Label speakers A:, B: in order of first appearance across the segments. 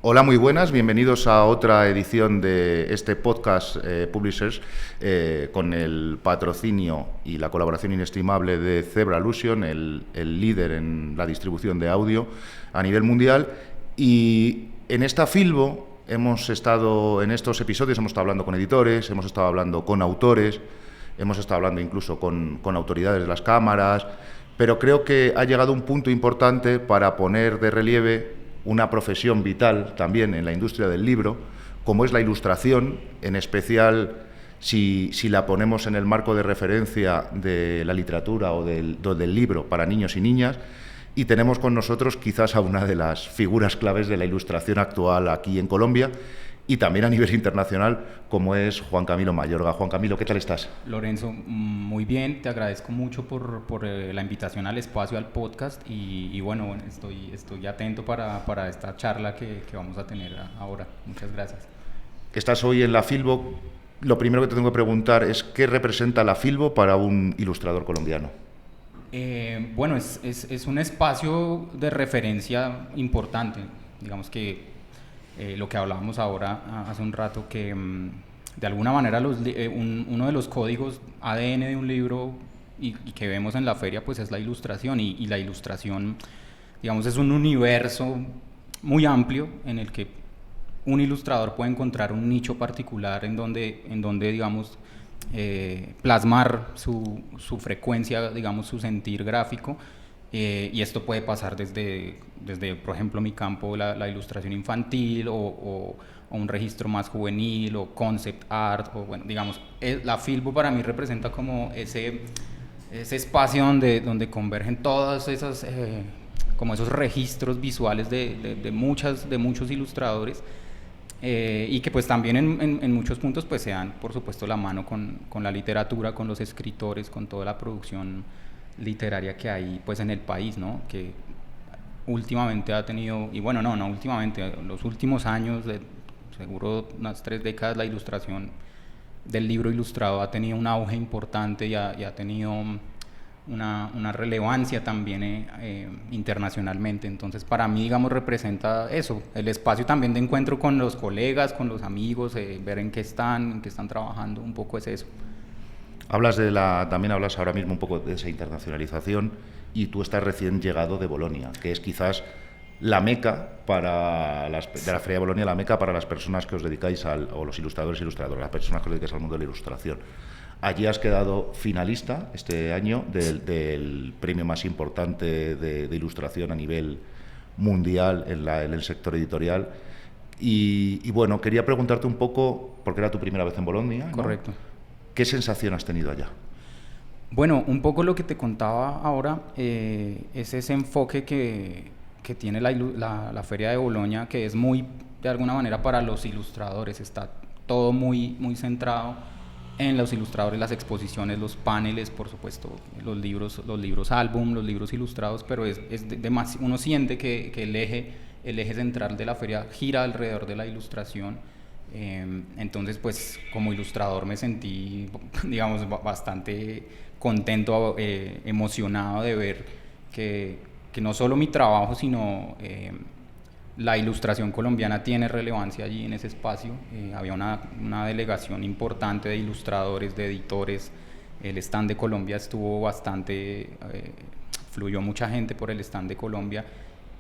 A: Hola, muy buenas, bienvenidos a otra edición de este podcast Publishers con el patrocinio y la colaboración inestimable de Zebralution, el líder en la distribución de audio a nivel mundial. Y en esta Filbo en estos episodios hemos estado hablando con editores, hemos estado hablando con autores, hemos estado hablando incluso con autoridades de las cámaras, pero creo que ha llegado un punto importante para poner de relieve una profesión vital también en la industria del libro, como es la ilustración, en especial si la ponemos en el marco de referencia de la literatura o del libro para niños y niñas. Y tenemos con nosotros quizás a una de las figuras claves de la ilustración actual aquí en Colombia y también a nivel internacional, como es Juan Camilo Mayorga. Juan Camilo, ¿qué tal estás?
B: Lorenzo, muy bien, te agradezco mucho por la invitación al espacio, al podcast, y bueno, estoy atento para esta charla que vamos a tener ahora. Muchas gracias.
A: Estás hoy en la Filbo. Lo primero que te tengo que preguntar es ¿qué representa la Filbo para un ilustrador colombiano?
B: Bueno, es un espacio de referencia importante, digamos que lo que hablábamos ahora hace un rato, que de alguna manera uno de los códigos ADN de un libro y que vemos en la feria pues es la ilustración, y la ilustración, digamos, es un universo muy amplio en el que un ilustrador puede encontrar un nicho particular en donde digamos, plasmar su frecuencia, digamos, su sentir gráfico. Y esto puede pasar desde, por ejemplo, mi campo, la ilustración infantil o un registro más juvenil o concept art, o bueno, digamos, la Filbo para mí representa como ese espacio donde convergen todas esas, como esos registros visuales de muchos ilustradores, y que pues también en muchos puntos pues se dan, por supuesto, la mano con la literatura, con los escritores, con toda la producción literaria que hay pues en el país, ¿no? Que últimamente ha tenido, y bueno, no últimamente, los últimos años, seguro unas 3 décadas, la ilustración del libro ilustrado ha tenido un auge importante y ha tenido una relevancia también internacionalmente. Entonces para mí, digamos, representa eso, el espacio también de encuentro con los colegas, con los amigos, ver en qué están trabajando, un poco es eso.
A: También hablas ahora mismo un poco de esa internacionalización, y tú estás recién llegado de Bolonia, que es quizás la meca de la Feria de Bolonia, la meca para las personas que os dedicáis o los ilustradores e ilustradoras, las personas que os dedicáis al mundo de la ilustración. Allí has quedado finalista este año del premio más importante de ilustración a nivel mundial en el sector editorial. Y bueno, quería preguntarte un poco, porque era tu primera vez en Bolonia, ¿no?
B: Correcto.
A: ¿Qué sensación has tenido allá?
B: Bueno, un poco lo que te contaba ahora, es ese enfoque que tiene la Feria de Bolonia, que es muy, de alguna manera, para los ilustradores. Está todo muy centrado en los ilustradores, las exposiciones, los paneles, por supuesto, los libros álbum, los libros ilustrados, pero uno siente que el eje central de la feria gira alrededor de la ilustración. Entonces, pues como ilustrador me sentí, digamos, bastante contento, emocionado de ver que no solo mi trabajo, sino la ilustración colombiana tiene relevancia allí en ese espacio. Había una delegación importante de ilustradores, de editores. El stand de Colombia estuvo bastante, fluyó mucha gente por el stand de Colombia.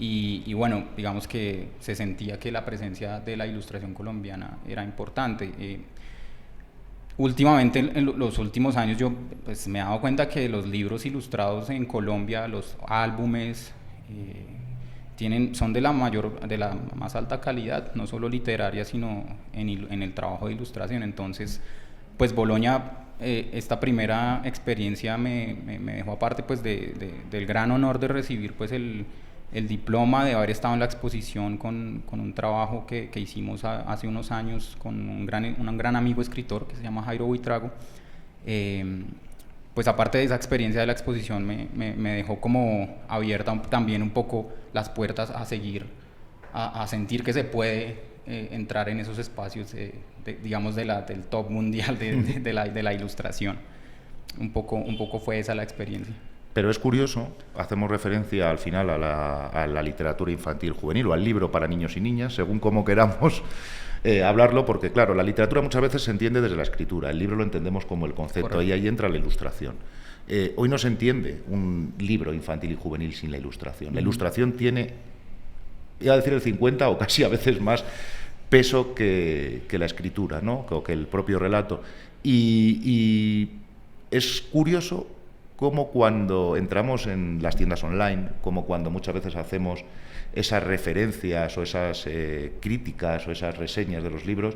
B: Y bueno, digamos que se sentía que la presencia de la ilustración colombiana era importante. Últimamente, en los últimos años, yo pues me he dado cuenta que los libros ilustrados en Colombia, los álbumes, son de la más alta calidad, no solo literaria, sino en el trabajo de ilustración. Entonces, pues Bolonia, esta primera experiencia me dejó, aparte pues del gran honor de recibir pues el diploma, de haber estado en la exposición con un trabajo que hicimos hace unos años con un gran amigo escritor que se llama Jairo Buitrago. Pues aparte de esa experiencia de la exposición, me dejó como abierta también un poco las puertas a seguir, a sentir que se puede entrar en esos espacios, digamos, del top mundial de la ilustración. Un poco fue esa la experiencia.
A: Pero es curioso, hacemos referencia al final a la literatura infantil juvenil o al libro para niños y niñas, según cómo queramos hablarlo, porque claro, la literatura muchas veces se entiende desde la escritura, el libro lo entendemos como el concepto. Correcto. Y ahí entra la ilustración. Hoy no se entiende un libro infantil y juvenil sin la ilustración. La ilustración tiene, iba a decir el 50 o casi a veces más peso que la escritura, ¿no? O que el propio relato. Y es curioso como cuando entramos en las tiendas online, como cuando muchas veces hacemos esas referencias o esas críticas o esas reseñas de los libros,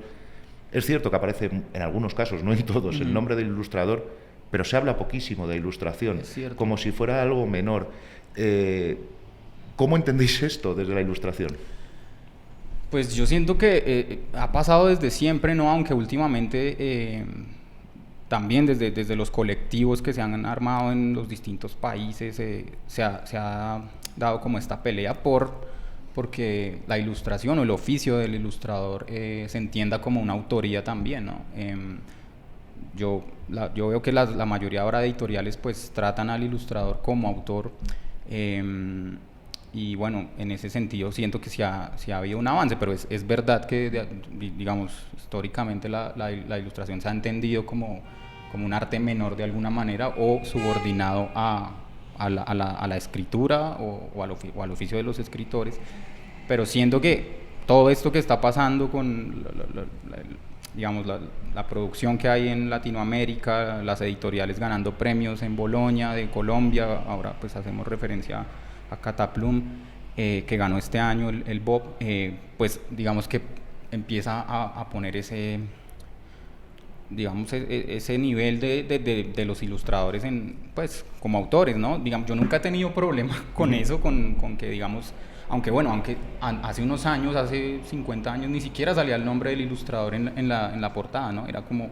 A: es cierto que aparece en algunos casos, no en todos, el nombre del ilustrador, pero se habla poquísimo de ilustración, como si fuera algo menor. ¿Cómo entendéis esto desde la ilustración?
B: Pues yo siento que ha pasado desde siempre, ¿no? Aunque últimamente también desde los colectivos que se han armado en los distintos países se ha dado como esta pelea porque la ilustración o el oficio del ilustrador se entienda como una autoría también, ¿no? Yo veo que la mayoría ahora de editoriales pues tratan al ilustrador como autor, y bueno, en ese sentido siento que sí ha habido un avance, pero es verdad que, digamos, históricamente la ilustración se ha entendido como un arte menor de alguna manera o subordinado a la escritura o al oficio de los escritores, pero siento que todo esto que está pasando con digamos, la producción que hay en Latinoamérica, las editoriales ganando premios en Bolonia, de Colombia, ahora pues hacemos referencia a Cataplum, que ganó este año el Bob, pues digamos que empieza a poner ese nivel de los ilustradores pues como autores, ¿no? Digamos, yo nunca he tenido problema con eso, con que digamos, aunque hace unos años, hace 50 años, ni siquiera salía el nombre del ilustrador en la portada, ¿no? Era como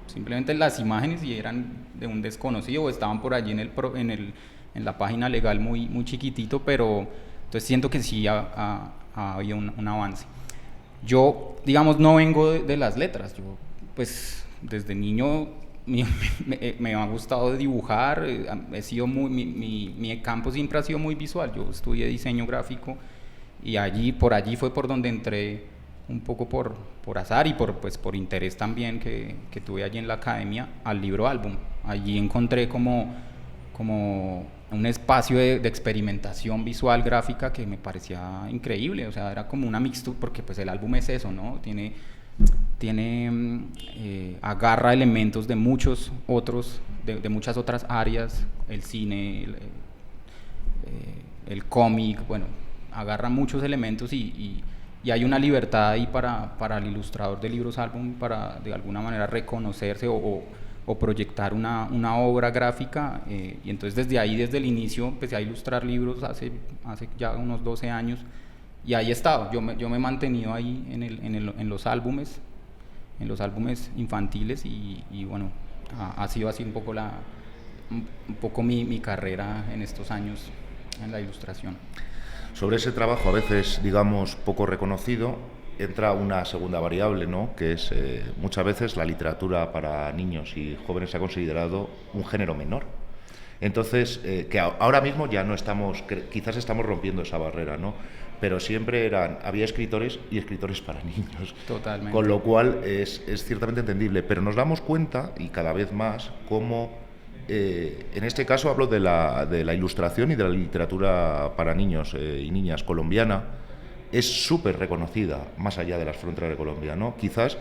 B: simplemente las imágenes y eran de un desconocido o estaban por allí en la página legal muy chiquitito, pero entonces siento que sí ha habido un avance. Yo, digamos, no vengo de las letras, yo pues desde niño me ha gustado dibujar, he sido mi campo siempre ha sido muy visual. Yo estudié diseño gráfico y por allí fue por donde entré un poco por azar y por interés también que tuve allí en la academia al libro álbum. Allí encontré como un espacio de experimentación visual gráfica que me parecía increíble, o sea, era como una mixtura, porque pues el álbum es eso, ¿no? Agarra elementos de muchos otros, de muchas otras áreas, el cine, el cómic, bueno, agarra muchos elementos y hay una libertad ahí para el ilustrador de libros álbum para de alguna manera reconocerse o proyectar una obra gráfica, y entonces desde el inicio empecé a ilustrar libros hace ya unos 12 años y ahí he estado, yo me he mantenido ahí en los álbumes infantiles y bueno, ha sido así un poco mi carrera en estos años en la ilustración.
A: Sobre ese trabajo a veces, digamos, poco reconocido, entra una segunda variable, ¿no? Que es muchas veces la literatura para niños y jóvenes se ha considerado un género menor. Entonces, que ahora mismo ya no quizás estamos rompiendo esa barrera, ¿no? Pero siempre había escritores y escritores para niños.
B: Totalmente.
A: Con lo cual es ciertamente entendible, pero nos damos cuenta, y cada vez más, cómo en este caso hablo de la ilustración y de la literatura para niños y niñas colombiana, es súper reconocida más allá de las fronteras de Colombia, ¿no? Quizás,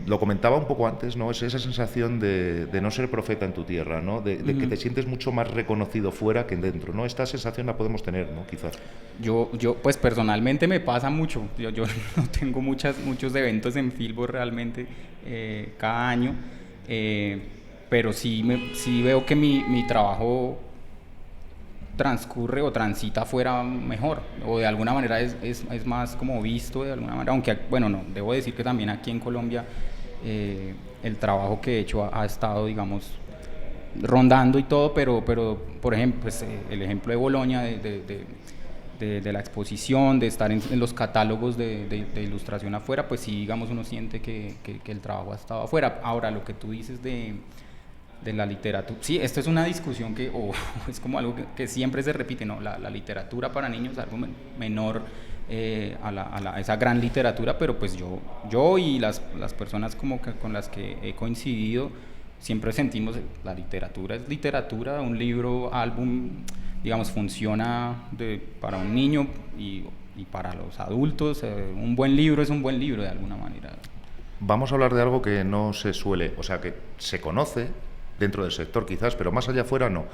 A: lo comentaba un poco antes, ¿no? Es esa sensación de no ser profeta en tu tierra, ¿no? De que te sientes mucho más reconocido fuera que dentro, ¿no? Esta sensación la podemos tener, ¿no? Quizás.
B: Yo pues personalmente me pasa mucho. Yo no tengo muchos eventos en Filbo realmente cada año, pero sí veo que mi trabajo transcurre o transita afuera mejor, o de alguna manera es más como visto de alguna manera, aunque bueno, no, debo decir que también aquí en Colombia el trabajo que he hecho ha estado, digamos, rondando y todo, pero por ejemplo, pues, el ejemplo de Bolonia, de la exposición, de estar en los catálogos de ilustración afuera, pues sí, digamos, uno siente que el trabajo ha estado afuera. Ahora, lo que tú dices de la literatura. Sí, esto es una discusión que es como algo que siempre se repite, ¿no? La literatura para niños es algo menor a esa gran literatura, pero pues yo y las personas como que con las que he coincidido siempre sentimos la literatura es literatura, un libro, álbum, digamos, funciona para un niño y para los adultos. Un buen libro es un buen libro de alguna manera.
A: Vamos a hablar de algo que no se suele, o sea, que se conoce dentro del sector quizás, pero más allá afuera no,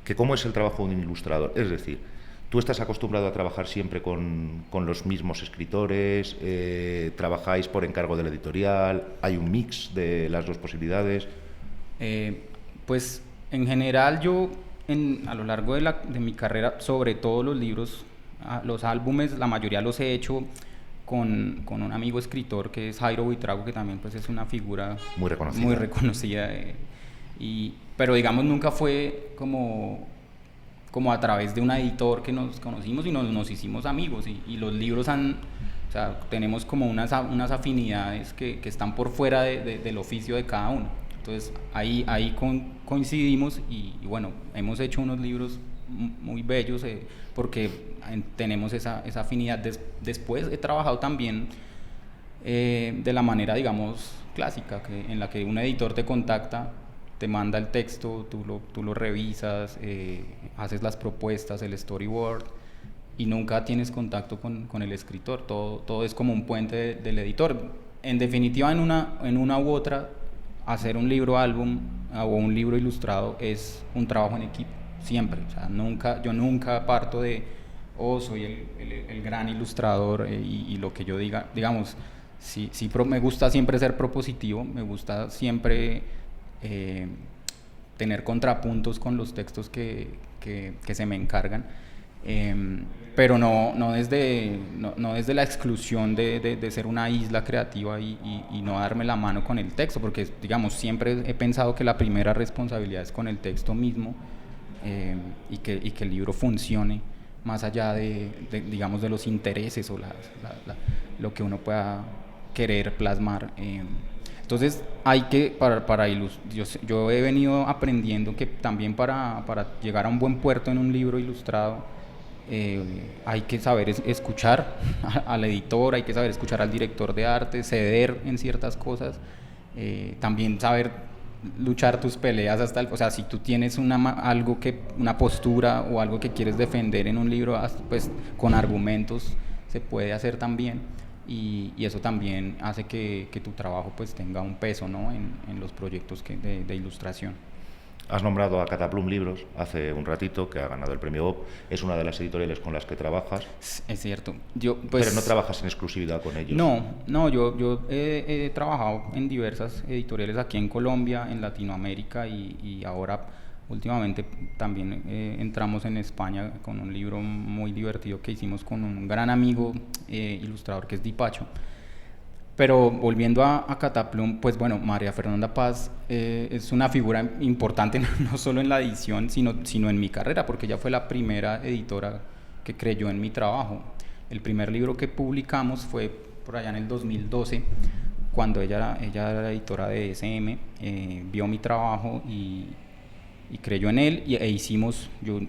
A: que cómo es el trabajo de un ilustrador. Es decir, tú estás acostumbrado a trabajar siempre con los mismos escritores, trabajáis por encargo de la editorial, hay un mix de las dos posibilidades.
B: Pues en general yo a lo largo de mi carrera, sobre todo los libros, los álbumes, la mayoría los he hecho con un amigo escritor que es Jairo Buitrago, que también pues es una figura
A: muy reconocida.
B: Pero digamos nunca fue como a través de un editor que nos conocimos y nos hicimos amigos, y los libros o sea, tenemos como unas afinidades que están por fuera del oficio de cada uno. Entonces ahí coincidimos y bueno, hemos hecho unos libros muy bellos porque tenemos esa afinidad. Después he trabajado también de la manera, digamos, clásica, en la que un editor te contacta, te manda el texto, tú lo revisas, haces las propuestas, el storyboard, y nunca tienes contacto con el escritor. Todo es como un puente del editor. En definitiva, en una u otra, hacer un libro álbum o un libro ilustrado es un trabajo en equipo, siempre. O sea, yo nunca parto de, soy el gran ilustrador y lo que yo diga. Digamos, sí, me gusta siempre ser propositivo, me gusta siempre tener contrapuntos con los textos que se me encargan, pero no desde la exclusión de ser una isla creativa y no darme la mano con el texto, porque digamos siempre he pensado que la primera responsabilidad es con el texto mismo, y que el libro funcione más allá digamos, de los intereses o lo que uno pueda querer plasmar. Entonces hay que, yo he venido aprendiendo que también para llegar a un buen puerto en un libro ilustrado, hay que saber escuchar al editor, hay que saber escuchar al director de arte, ceder en ciertas cosas, también saber luchar tus peleas o sea, si tú tienes una postura o algo que quieres defender en un libro, pues con argumentos se puede hacer también, y eso también hace que tu trabajo pues tenga un peso, ¿no? en los proyectos de ilustración.
A: Has nombrado a Cataplum Libros hace un ratito, que ha ganado el premio Bob. Es una de las editoriales con las que trabajas.
B: Es cierto.
A: Pero no trabajas en exclusividad con ellos.
B: No, yo he trabajado en diversas editoriales aquí en Colombia, en Latinoamérica, y ahora últimamente también entramos en España con un libro muy divertido que hicimos con un gran amigo ilustrador que es Dipacho. Pero volviendo a Cataplum, pues bueno, María Fernanda Paz es una figura importante no solo en la edición, sino en mi carrera, porque ella fue la primera editora que creyó en mi trabajo. El primer libro que publicamos fue por allá en el 2012, cuando ella era la editora de SM, vio mi trabajo y creyó en él, e hicimos, yo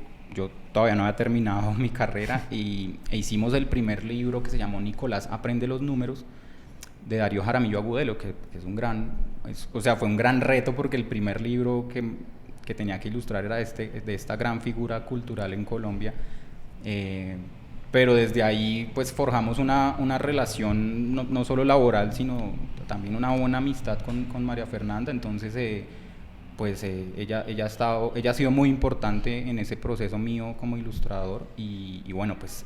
B: todavía no había terminado mi carrera, e hicimos el primer libro que se llamó Nicolás Aprende los Números, de Darío Jaramillo Agudelo, que es fue un gran reto, porque el primer libro que tenía que ilustrar era de esta gran figura cultural en Colombia, pero desde ahí pues forjamos una relación no solo laboral, sino también una buena amistad con María Fernanda. Entonces ella ha sido muy importante en ese proceso mío como ilustrador, y bueno, pues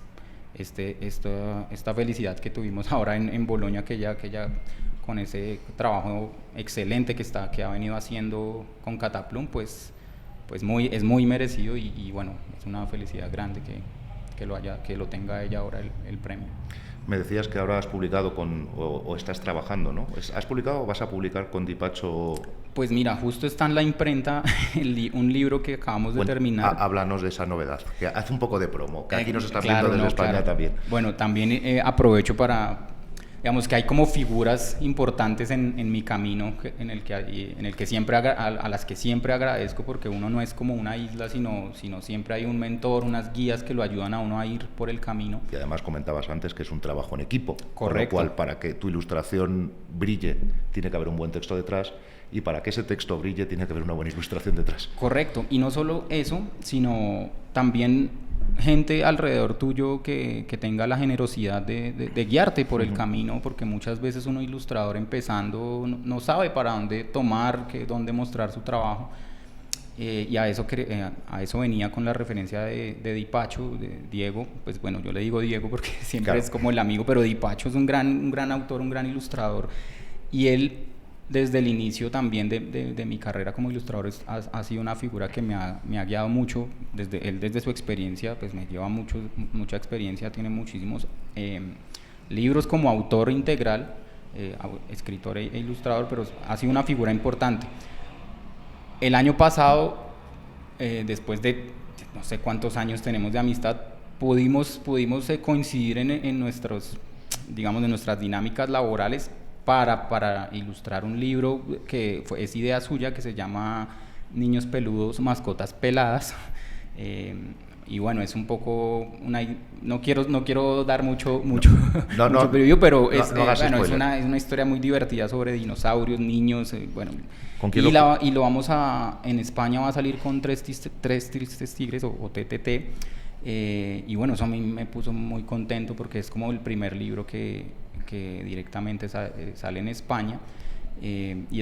B: esta felicidad que tuvimos ahora en Bolonia, que ella con ese trabajo excelente que ha venido haciendo con Cataplum, pues es muy merecido, y bueno, es una felicidad grande que lo tenga ella ahora el premio.
A: Me decías que ahora has publicado o estás trabajando, ¿no? ¿Has publicado o vas a publicar con Dipacho?
B: Pues mira, justo está en la imprenta un libro que acabamos de terminar.
A: Háblanos de esa novedad, que hace un poco de promo, que aquí nos están viendo desde España, claro. También.
B: Bueno, también aprovecho para... digamos que hay como figuras importantes en mi camino en el que siempre a las que siempre agradezco, porque uno no es como una isla, sino siempre hay un mentor, unas guías que lo ayudan a uno a ir por el camino.
A: Y además comentabas antes que es un trabajo en equipo.
B: Correcto.
A: Con lo cual, para que tu ilustración brille, tiene que haber un buen texto detrás, y para que ese texto brille, tiene que haber una buena ilustración detrás.
B: Correcto, y no solo eso, sino también gente alrededor tuyo que tenga la generosidad de guiarte por el camino, porque muchas veces uno ilustrador empezando no sabe para dónde tomar, dónde mostrar su trabajo, y a eso venía con la referencia de Dipacho, de Diego. Pues bueno, yo le digo Diego porque siempre claro, es como el amigo, pero Dipacho es un gran autor, un gran ilustrador, y él desde el inicio también de mi carrera como ilustrador ha sido una figura que me ha guiado mucho. Desde su experiencia, pues me lleva mucha experiencia, tiene muchísimos libros como autor integral, escritor e ilustrador, pero ha sido una figura importante. El año pasado, después de no sé cuántos años tenemos de amistad, pudimos coincidir en nuestras dinámicas laborales para ilustrar un libro que es idea suya, que se llama Niños Peludos, Mascotas Peladas. Y bueno, es un poco no quiero dar mucho preview, pero es una historia muy divertida sobre dinosaurios, niños, bueno. Y lo vamos en España va a salir con Tres Tristes Tigres o TTT. Y bueno, eso a mí me puso muy contento porque es como el primer libro que directamente sale en España, y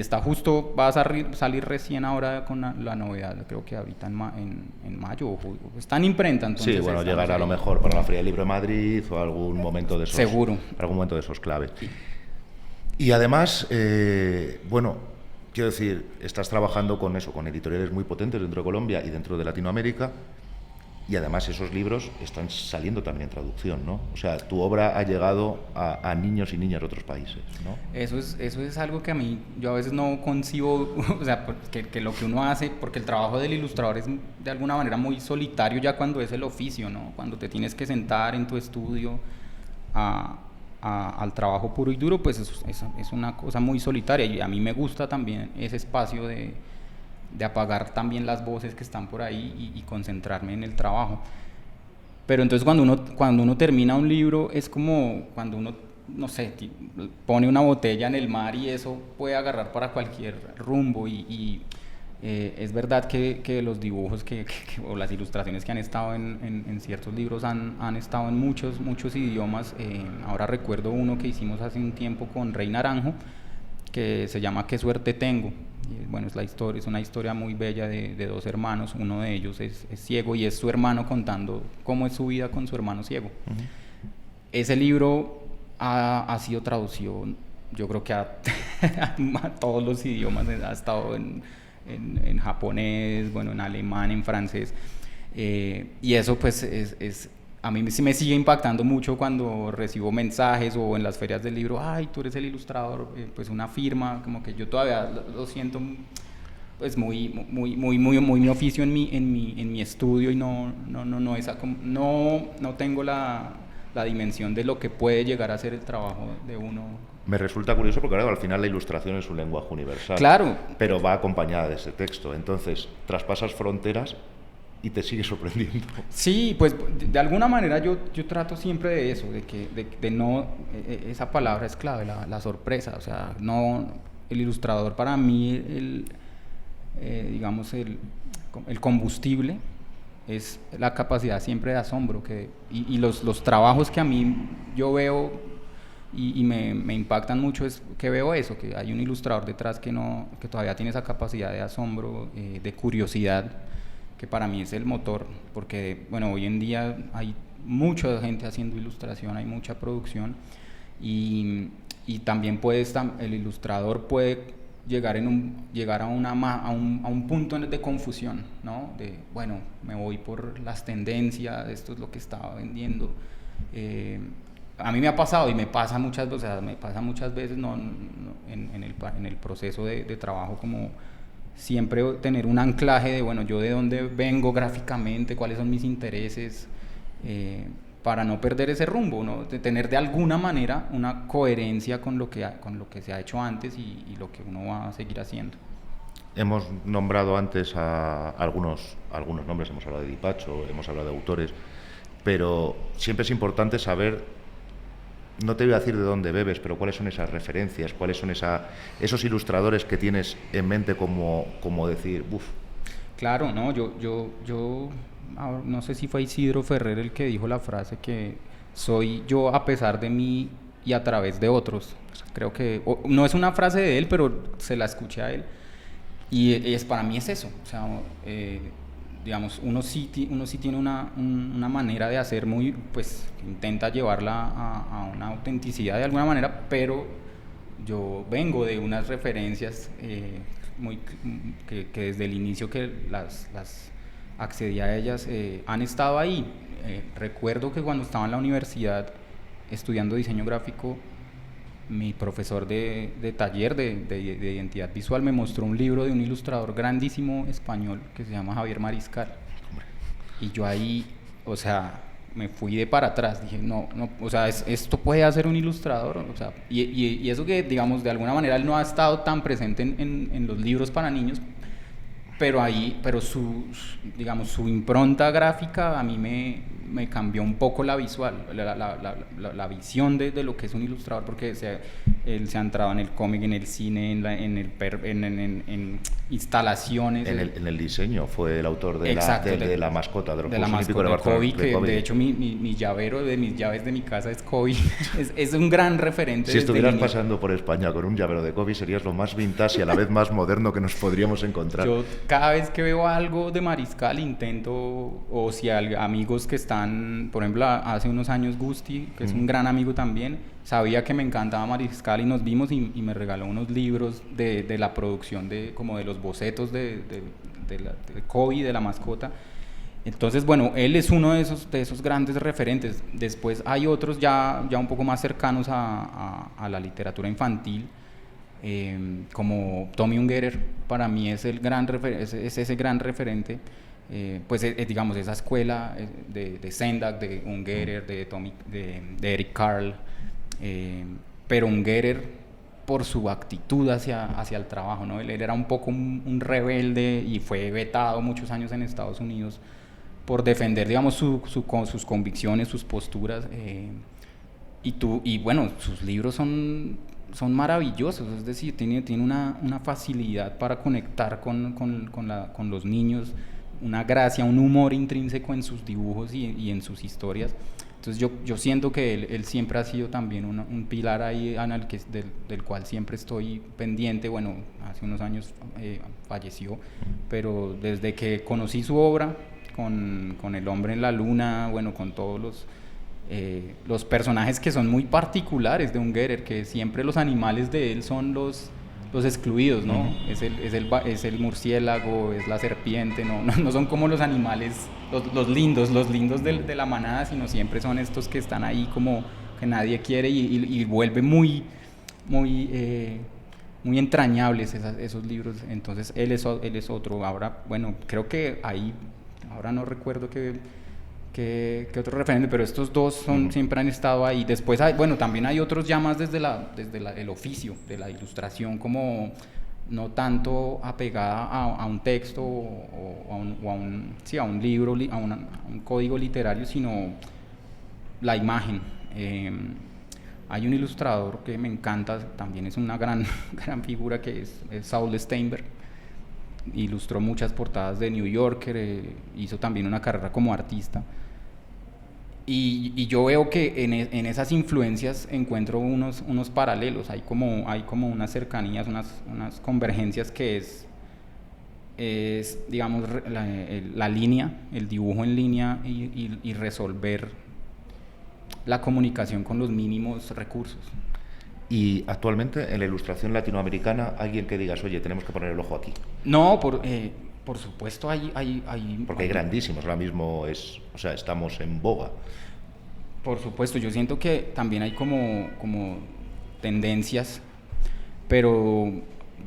B: va a salir recién ahora con la novedad, creo que ahorita en mayo o está en imprenta. Entonces
A: sí, bueno, llegará a lo mejor para la Feria del Libro de Madrid o algún momento de esos.
B: Seguro.
A: Algún momento de esos clave. Sí. Y además, bueno, quiero decir, estás trabajando con editoriales muy potentes dentro de Colombia y dentro de Latinoamérica. Y además esos libros están saliendo también en traducción, ¿no? O sea, tu obra ha llegado a niños y niñas de otros países, ¿no?
B: Eso es algo que a mí, yo a veces no concibo, o sea, que lo que uno hace, porque el trabajo del ilustrador es de alguna manera muy solitario ya cuando es el oficio, ¿no? Cuando te tienes que sentar en tu estudio al trabajo puro y duro, pues es una cosa muy solitaria, y a mí me gusta también ese espacio de apagar también las voces que están por ahí y concentrarme en el trabajo. Pero entonces cuando uno termina un libro, es como cuando uno, no sé, pone una botella en el mar y eso puede agarrar para cualquier rumbo, y es verdad que los dibujos o las ilustraciones que han estado en ciertos libros han estado en muchos idiomas. Ahora recuerdo uno que hicimos hace un tiempo con Rey Naranjo, que se llama Qué suerte tengo. Y bueno, es una historia muy bella de dos hermanos. Uno de ellos es ciego y es su hermano contando cómo es su vida con su hermano ciego. Uh-huh. Ese libro ha sido traducido, yo creo que a todos los idiomas. Ha estado en japonés, bueno, en alemán, en francés, y eso pues a mí sí me sigue impactando mucho cuando recibo mensajes o en las ferias del libro: ay, tú eres el ilustrador, pues una firma, como que yo todavía lo siento pues muy mi oficio en mi estudio, y no tengo la dimensión de lo que puede llegar a ser el trabajo de uno.
A: Me resulta curioso porque, claro, al final la ilustración es un lenguaje universal.
B: Claro.
A: Pero va acompañada de ese texto. Entonces, traspasas fronteras y te sigue sorprendiendo.
B: Sí, pues de alguna manera yo trato siempre de eso, de no, esa palabra es clave, la sorpresa. O sea, no, el ilustrador para mí, digamos, el combustible es la capacidad siempre de asombro, y los trabajos que a mí yo veo y me impactan mucho, es que veo eso, que hay un ilustrador detrás que todavía tiene esa capacidad de asombro, de curiosidad, que para mí es el motor, porque bueno, hoy en día hay mucha gente haciendo ilustración, hay mucha producción, y también el ilustrador puede llegar a un punto de confusión, ¿no? De, bueno, me voy por las tendencias, esto es lo que estaba vendiendo. A mí me ha pasado y me pasa muchas veces, ¿no? En el proceso de trabajo, como siempre tener un anclaje de, bueno, yo de dónde vengo gráficamente, cuáles son mis intereses, para no perder ese rumbo, ¿no? De tener de alguna manera una coherencia con lo que se ha hecho antes y lo que uno va a seguir haciendo.
A: Hemos nombrado antes a algunos nombres, hemos hablado de Dipacho, hemos hablado de autores, pero siempre es importante saber, no te voy a decir de dónde bebes, pero cuáles son esas referencias, cuáles son esos ilustradores que tienes en mente como decir, uff.
B: Claro, no, yo no sé si fue Isidro Ferrer el que dijo la frase que soy yo a pesar de mí y a través de otros. Creo que, no es una frase de él, pero se la escuché a él. Y para mí es eso, o sea, digamos, uno sí tiene una manera de hacer muy, pues, intenta llevarla a una autenticidad de alguna manera, pero yo vengo de unas referencias que desde el inicio que las accedí a ellas, han estado ahí. Recuerdo que cuando estaba en la universidad estudiando diseño gráfico, mi profesor de taller de identidad visual me mostró un libro de un ilustrador grandísimo español que se llama Javier Mariscal. Y yo ahí, o sea, me fui de para atrás, dije, no, o sea, esto puede hacer un ilustrador, o sea, y eso que, digamos, de alguna manera él no ha estado tan presente en los libros para niños, pero su impronta gráfica a mí me cambió un poco la visual, la visión de lo que es un ilustrador, porque él se ha entrado en el cómic, en el cine, en instalaciones.
A: En el diseño, fue el autor de la mascota, de los Juegos Olímpicos de Barcelona.
B: Kobe, que de hecho mi llavero de mis llaves de mi casa es Kobe. es un gran referente.
A: Si estuvieras pasando por España con un llavero de Kobe, serías lo más vintage y a la vez más moderno que nos podríamos encontrar.
B: Yo cada vez que veo algo de Mariscal intento, o si hay amigos que están, por ejemplo, hace unos años Gusti, que es un gran amigo también, sabía que me encantaba Mariscal y nos vimos y me regaló unos libros de la producción como de los bocetos de Kobe, de la mascota. Entonces, bueno, él es uno de esos grandes referentes. Después hay otros ya un poco más cercanos a la literatura infantil, como Tommy Ungerer. Para mí es ese gran referente. Pues digamos, esa escuela de Sendak, de Ungerer, de Eric Carle, pero Ungerer por su actitud hacia el trabajo, ¿no? Él era un poco un rebelde y fue vetado muchos años en Estados Unidos por defender, digamos, sus convicciones, sus posturas, y bueno, sus libros son maravillosos, es decir, tiene una facilidad para conectar con los niños, una gracia, un humor intrínseco en sus dibujos y en sus historias. Entonces yo siento que él siempre ha sido también un pilar ahí del cual siempre estoy pendiente. Bueno, hace unos años falleció, pero desde que conocí su obra, con El hombre en la luna, bueno, con todos los personajes que son muy particulares de Ungerer, que siempre los animales de él son los excluidos, ¿no? Es el murciélago, es la serpiente, no son como los animales, los lindos de la manada, sino siempre son estos que están ahí como que nadie quiere y vuelve muy entrañables esos libros. Entonces él es otro. Ahora, bueno, creo que ahora no recuerdo qué otro referente, pero estos dos siempre han estado ahí. Después también hay otros ya más desde el oficio de la ilustración, como no tanto apegada a un texto o a un libro, a un código literario, sino la imagen. Hay un ilustrador que me encanta, también es una gran figura, que es Saul Steinberg. Ilustró muchas portadas de New Yorker, hizo también una carrera como artista. Y yo veo que en esas influencias encuentro unos paralelos, hay como unas cercanías, unas convergencias, que es digamos, la línea, el dibujo en línea y resolver la comunicación con los mínimos recursos.
A: Y actualmente en la ilustración latinoamericana, alguien que digas, oye, tenemos que poner el ojo aquí.
B: No, por supuesto hay
A: porque hay grandísimos, ahora mismo estamos en boga.
B: Por supuesto, yo siento que también hay como tendencias, pero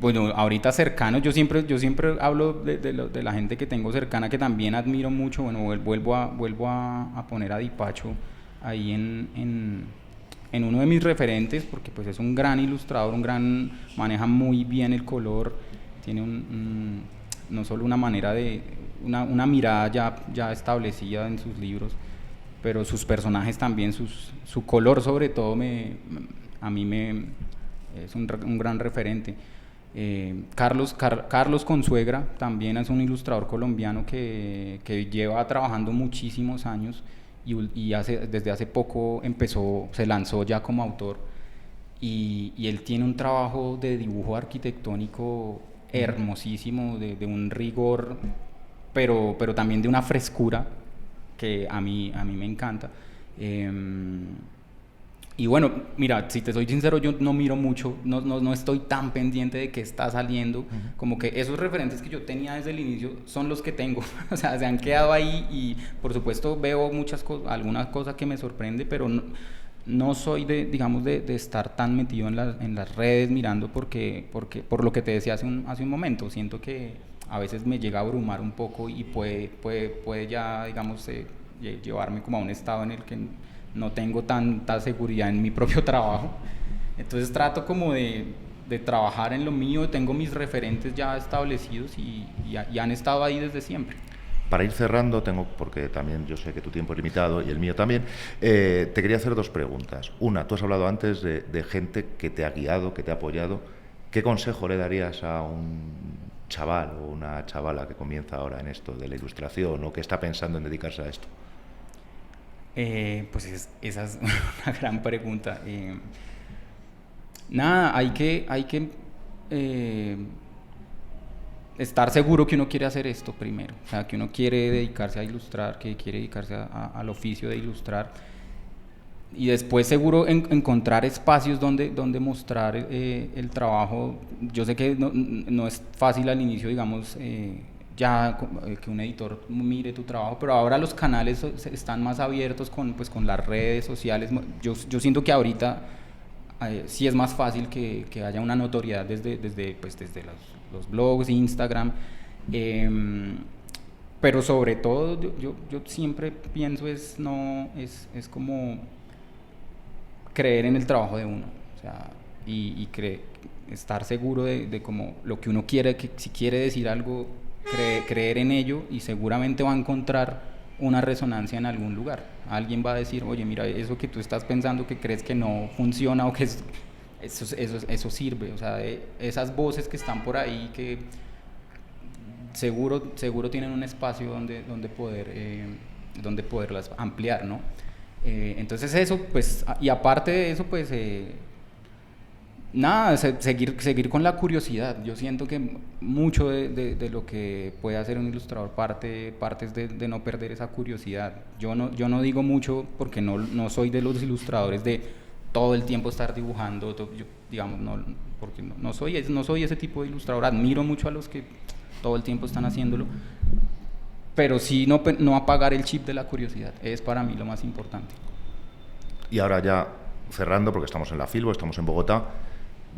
B: bueno, ahorita cercanos, yo siempre hablo de la gente que tengo cercana, que también admiro mucho. Bueno, vuelvo a poner a Dipacho, ahí en uno de mis referentes, porque pues es un gran ilustrador, maneja muy bien el color, tiene no solo una manera una mirada ya establecida en sus libros, pero sus personajes también, su color sobre todo a mí es un gran referente. Carlos Consuegra también es un ilustrador colombiano que lleva trabajando muchísimos años y desde hace poco se lanzó ya como autor, y él tiene un trabajo de dibujo arquitectónico hermosísimo, de un rigor, pero también de una frescura que a mí me encanta. Y bueno, mira, si te soy sincero, yo no miro mucho, no estoy tan pendiente de qué está saliendo, como que esos referentes que yo tenía desde el inicio son los que tengo, o sea, se han quedado ahí, y por supuesto veo alguna cosa que me sorprende, pero no soy de estar tan metido en las redes mirando, porque por lo que te decía hace un momento, siento que a veces me llega a abrumar un poco y puede ya, digamos, llevarme como a un estado en el que no tengo tanta seguridad en mi propio trabajo. Entonces trato como de trabajar en lo mío, tengo mis referentes ya establecidos y han estado ahí desde siempre.
A: Para ir cerrando, porque también yo sé que tu tiempo es limitado y el mío también, te quería hacer dos preguntas. Una, tú has hablado antes de gente que te ha guiado, que te ha apoyado. ¿Qué consejo le darías a un chaval o una chavala que comienza ahora en esto de la ilustración o que está pensando en dedicarse a esto?
B: Pues esa es una gran pregunta. Nada, hay que estar seguro que uno quiere hacer esto primero, o sea, que uno quiere dedicarse a ilustrar, que quiere dedicarse al oficio de ilustrar, y después seguro encontrar espacios donde mostrar el trabajo. Yo sé que no es fácil al inicio, digamos, que un editor mire tu trabajo, pero ahora los canales están más abiertos con las redes sociales. Yo siento que ahorita sí es más fácil que haya una notoriedad desde los blogs, Instagram, pero sobre todo yo siempre pienso es como creer en el trabajo de uno, o sea, y estar seguro de como lo que uno quiere, que si quiere decir algo, creer en ello, y seguramente va a encontrar una resonancia en algún lugar. Alguien va a decir, oye, mira, eso que tú estás pensando, que crees que no funciona, o que eso sirve. O sea, esas voces que están por ahí, que seguro tienen un espacio donde poderlas ampliar, ¿no? Entonces eso, pues, y aparte de eso, pues, nada, seguir con la curiosidad. Yo siento que mucho de lo que puede hacer un ilustrador parte de no perder esa curiosidad. Yo no digo mucho porque no soy de los ilustradores de todo el tiempo estar dibujando, digamos, porque no soy ese tipo de ilustrador. Admiro mucho a los que todo el tiempo están haciéndolo, pero sí no apagar el chip de la curiosidad es para mí lo más importante.
A: Y ahora ya cerrando, porque estamos en la Filbo, estamos en Bogotá,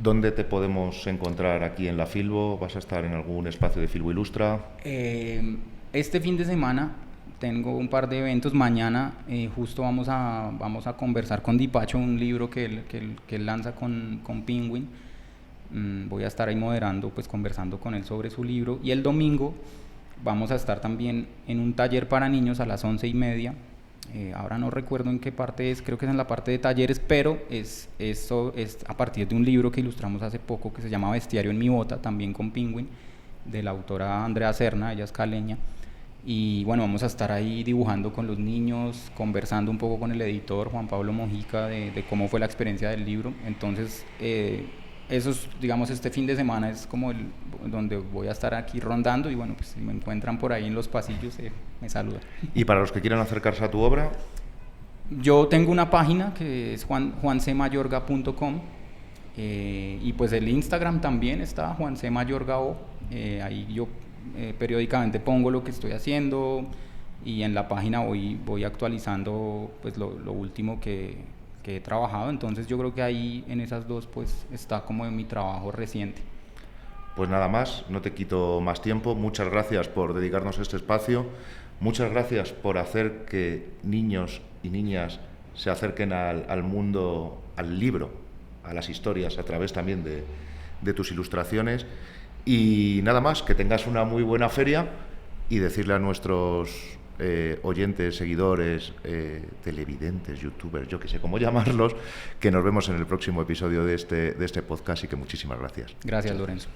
A: ¿dónde te podemos encontrar aquí en la Filbo? ¿Vas a estar en algún espacio de Filbo Ilustra?
B: Este fin de semana tengo un par de eventos. Mañana justo vamos a conversar con Dipacho, un libro que él lanza con Penguin. Voy a estar ahí moderando, pues conversando con él sobre su libro. Y el domingo vamos a estar también en un taller para niños a las 11:30. Ahora no recuerdo en qué parte es, creo que es en la parte de talleres, pero eso es a partir de un libro que ilustramos hace poco que se llama Bestiario en mi bota, también con Penguin, de la autora Andrea Serna, ella es caleña. Y bueno, vamos a estar ahí dibujando con los niños, conversando un poco con el editor Juan Pablo Mojica de cómo fue la experiencia del libro. Entonces, eso es, digamos, este fin de semana es como donde voy a estar aquí rondando, y bueno, pues si me encuentran por ahí en los pasillos, me saludan.
A: ¿Y para los que quieran acercarse a tu obra?
B: Yo tengo una página que es juancmayorga.com, y pues el Instagram también está juancmayorgao. Ahí yo periódicamente pongo lo que estoy haciendo, y en la página voy actualizando pues lo último que he trabajado. Entonces yo creo que ahí en esas dos pues está como en mi trabajo reciente.
A: Pues nada más, no te quito más tiempo. Muchas gracias por dedicarnos este espacio. Muchas gracias por hacer que niños y niñas se acerquen al mundo, al libro, a las historias, a través también de tus ilustraciones. Y nada más, que tengas una muy buena feria y decirle a nuestros oyentes, seguidores, televidentes, youtubers, yo que sé cómo llamarlos, que nos vemos en el próximo episodio de este podcast y que muchísimas gracias.
B: Gracias, Lorenzo.